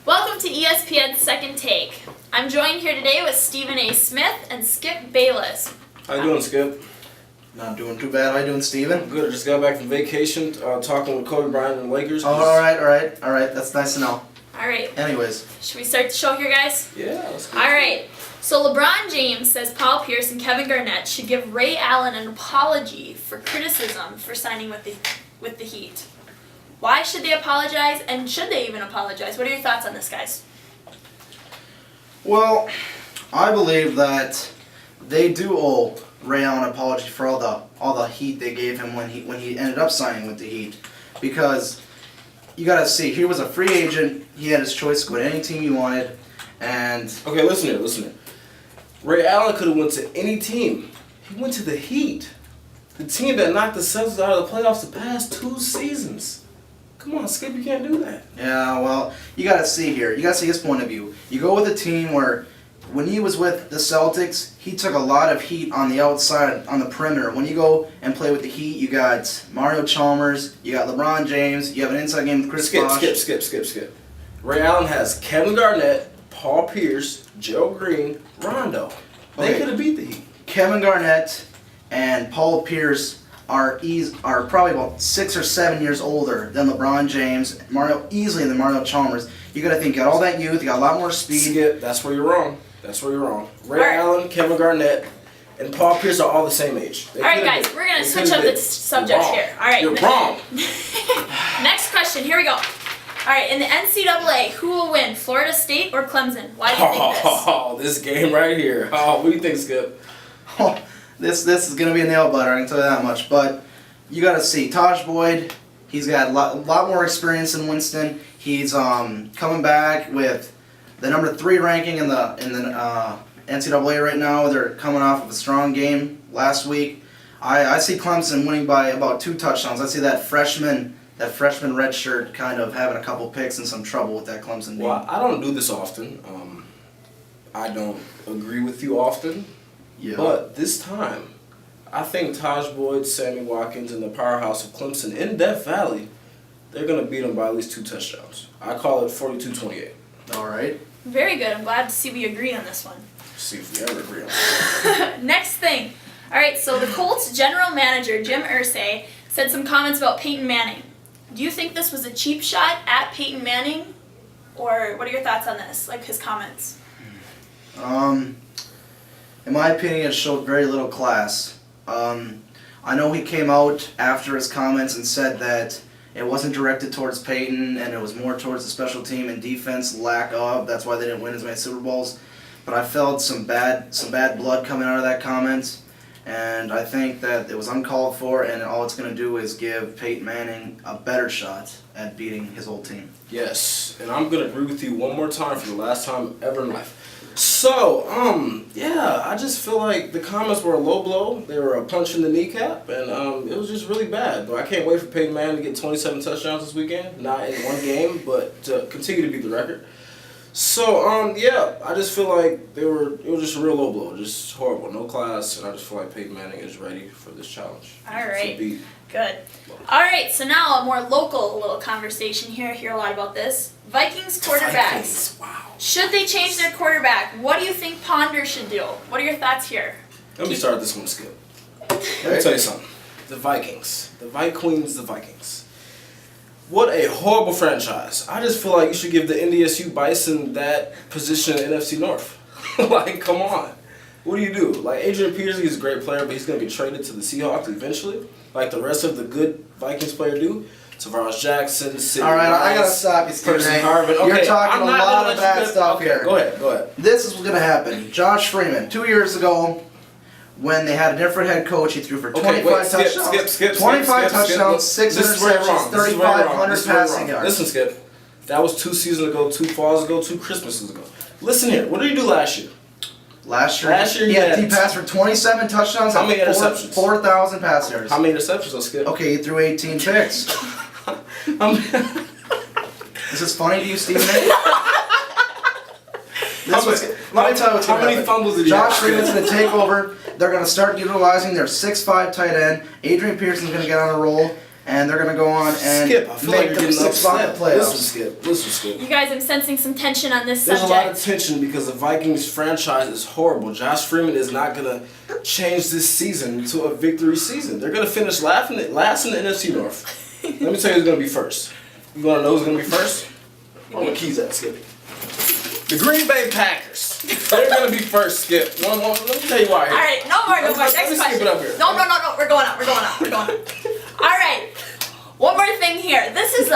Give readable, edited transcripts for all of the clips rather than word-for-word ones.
Welcome to ESPN's Second Take. I'm joined here today with Stephen A. Smith and Skip Bayless. How you doing, Skip? Not doing too bad. How you doing, Steven? Good. I just got back from vacation, talking with Kobe Bryant and the Lakers. Oh, all right. That's nice to know. All right. Anyways. Should we start the show here, guys? Yeah, let's go. All right. So LeBron James says Paul Pierce and Kevin Garnett should give Ray Allen an apology for criticism for signing with the Heat. Why should they apologize, and should they even apologize? What are your thoughts on this, guys? Well, I believe that they do owe Ray Allen an apology for all the heat they gave him when he ended up signing with the Heat, because you gotta see, he was a free agent. He had his choice to go to any team he wanted, and Okay, listen here. Ray Allen could have went to any team. He went to the Heat, the team that knocked the Celtics out of the playoffs the past 2 seasons. Come on, Skip, you can't do that. yeah, well, you gotta see here. You gotta see his point of view. You go with a team where, when he was with the Celtics, he took a lot of heat on the outside, on the perimeter. When you go and play with the Heat, you got Mario Chalmers, you got LeBron James, you have an inside game with Chris Bosh. Skip. Ray Allen has Kevin Garnett, Paul Pierce, Joe Green, Rondo. They Okay. could have beat the Heat. Kevin Garnett and Paul Pierce are probably about 6 or 7 years older than LeBron James, easily than Mario Chalmers. You got to think, you got all that youth, you got a lot more speed. Skip, that's where you're wrong. Ray All right. Allen, Kevin Garnett, and Paul Pierce are all the same age. All right, guys, we're going to switch up the subject here. All right. You're wrong. Next question. Here we go. All right, in the NCAA, who will win, Florida State or Clemson? Why do you think this? Oh, this game right here. Oh, what do you think, Skip? Oh, this is going to be a nail biter, I can tell you that much. But you got to see, Taj Boyd, he's got a lot more experience than Winston. He's coming back with the number 3 ranking in the NCAA right now. They're coming off of a strong game last week. I see Clemson winning by about 2 touchdowns. I see that freshman red shirt kind of having a couple picks and some trouble with that Clemson team. Well, I don't do this often. I don't agree with you often. Yeah. But this time, I think Taj Boyd, Sammy Watkins, and the powerhouse of Clemson in Death Valley, they're going to beat them by at least 2 touchdowns. I call it 42-28. All right. Very good. I'm glad to see we agree on this one. See if we ever agree on that. Next thing. All right, so the Colts general manager, Jim Irsay, said some comments about Peyton Manning. Do you think this was a cheap shot at Peyton Manning? Or what are your thoughts on this, like his comments? In my opinion, it showed very little class. I know he came out after his comments and said that it wasn't directed towards Peyton and it was more towards the special team and defense lack of. That's why they didn't win as many Super Bowls. But I felt some bad blood coming out of that comment, and I think that it was uncalled for, and all it's going to do is give Peyton Manning a better shot at beating his old team. Yes, and I'm going to agree with you one more time for the last time ever in life. So, yeah, I just feel like the comments were a low blow. They were a punch in the kneecap, and it was just really bad. But I can't wait for Peyton Manning to get 27 touchdowns this weekend. Not in one game, but to continue to beat the record. So, yeah, I just feel like it was just a real low blow. Just horrible. No class, and I just feel like Peyton Manning is ready for this challenge. All right. To beat. Good. All right, so now a more local little conversation here. I hear a lot about this. Vikings quarterbacks. Vikings, wow. Should they change their quarterback? What do you think Ponder should do? What are your thoughts here? Let me start this one, Skip. Let me tell you something. The Vikings. The Vikings. What a horrible franchise. I just feel like you should give the NDSU Bison that position in NFC North. Like, come on. What do? Like, Adrian Peterson, he's a great player, but he's going to get traded to the Seahawks eventually. Like the rest of the good Vikings players do. Tavares Jackson, Sidney All right, Rice, I got to stop you, Stephen Percy A. Harvin. Okay, You're talking I'm a not lot gonna of let you bad stuff okay, here. Go ahead. This is what's going to happen. Josh Freeman, 2 years ago, when they had a different head coach, he threw for 25 touchdowns. Skip. 25 touchdowns, 6 This is where you're interceptions, wrong. This is where you're wrong. 3,500 This is where you're passing wrong. yards. Listen, Skip. That was 2 seasons ago, 2 falls ago, 2 Christmases ago. Listen here. What did he do last year? Last year he passed for 27 touchdowns. How many interceptions? 4,000 pass yards. How many interceptions, though, Skip? Okay, he threw 18 picks. Is this funny to you, Stephen A? Let me tell you what's How going to many happen. fumbles did he have? Josh Freeman's going to take over. They're going to start utilizing their 6'5" tight end. Adrian Peterson's going to get on a roll. and they're gonna go on and Skip, I feel make like you're the getting 6 spot in upset. the playoffs. Listen, Skip. You guys, I'm sensing some tension on this There's subject. a lot of tension because the Vikings franchise is horrible. Josh Freeman is not going to change this season to a victory season. They're going to finish last in the NFC North. Let me tell you who's going to be first. You want to know who's going to be first? Where are my keys at, Skip? The Green Bay Packers. They're going to be first, Skip. Let me tell you why. All right, no more. Let me Next skip question. it up here. No. We're going on. All right. One more thing here. This is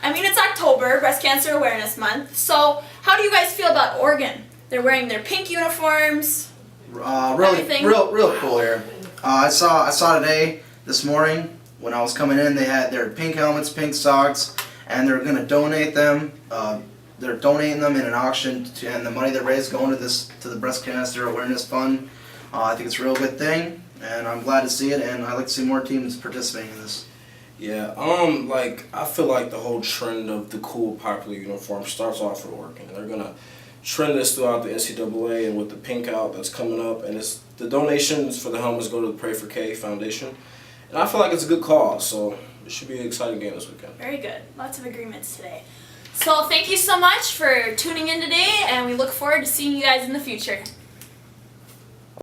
it's October, Breast Cancer Awareness Month. So, how do you guys feel about Oregon? They're wearing their pink uniforms. Everything. Real cool here. I saw today, this morning, when I was coming in, they had their pink helmets, pink socks, and they're gonna donate them. They're donating them in an auction, and the money they raise going to the Breast Cancer Awareness Fund. I think it's a real good thing, and I'm glad to see it, and I'd like to see more teams participating in this. Yeah, I feel like the whole trend of the cool, popular uniform starts off with Oregon. They're gonna trend this throughout the NCAA, and with the pink out that's coming up, and it's the donations for the helmets go to the Pray for K Foundation, and I feel like it's a good cause. So it should be an exciting game this weekend. Very good. Lots of agreements today. So thank you so much for tuning in today, and we look forward to seeing you guys in the future.